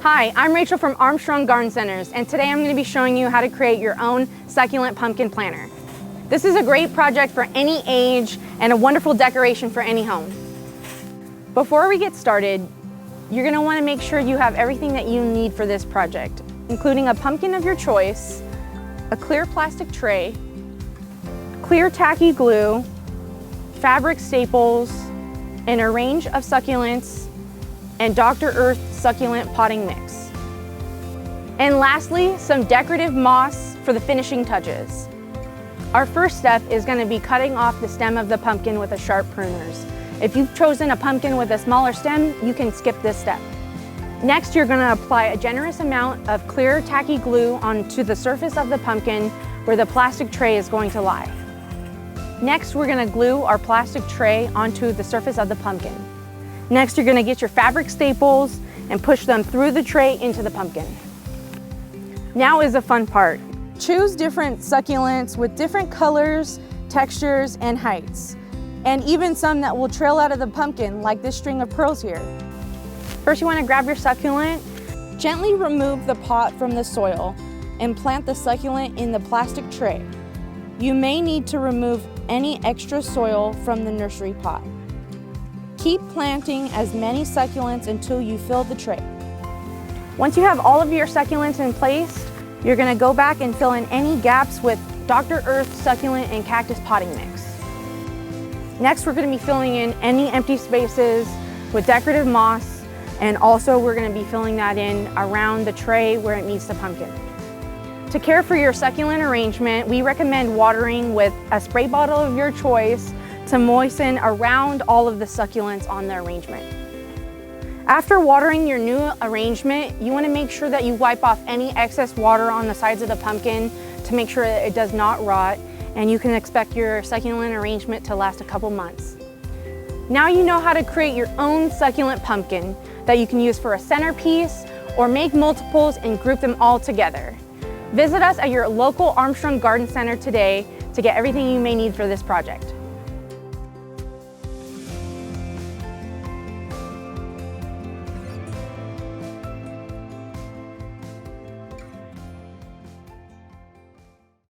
Hi, I'm Rachel from Armstrong Garden Centers, and today I'm going to be showing you how to create your own succulent pumpkin planter. This is a great project for any age and a wonderful decoration for any home. Before we get started, you're going to want to make sure you have everything that you need for this project, including a pumpkin of your choice, a clear plastic tray, clear tacky glue, fabric staples, and a range of succulents, and Dr. Earth succulent potting mix. And lastly, some decorative moss for the finishing touches. Our first step is going to be cutting off the stem of the pumpkin with a sharp pruners. If you've chosen a pumpkin with a smaller stem, you can skip this step. Next, you're going to apply a generous amount of clear tacky glue onto the surface of the pumpkin where the plastic tray is going to lie. Next, we're going to glue our plastic tray onto the surface of the pumpkin. Next, you're going to get your fabric staples and push them through the tray into the pumpkin. Now is the fun part. Choose different succulents with different colors, textures, and heights, and even some that will trail out of the pumpkin, like this string of pearls here. First, you want to grab your succulent, gently remove the pot from the soil, and plant the succulent in the plastic tray. You may need to remove any extra soil from the nursery pot. Keep planting as many succulents until you fill the tray. Once you have all of your succulents in place, you're going to go back and fill in any gaps with Dr. Earth succulent and cactus potting mix. Next, we're going to be filling in any empty spaces with decorative moss, and also we're going to be filling that in around the tray where it meets the pumpkin. To care for your succulent arrangement, we recommend watering with a spray bottle of your choice to moisten around all of the succulents on the arrangement. After watering your new arrangement, you want to make sure that you wipe off any excess water on the sides of the pumpkin to make sure that it does not rot, and you can expect your succulent arrangement to last a couple months. Now you know how to create your own succulent pumpkin that you can use for a centerpiece or make multiples and group them all together. Visit us at your local Armstrong Garden Center today to get everything you may need for this project.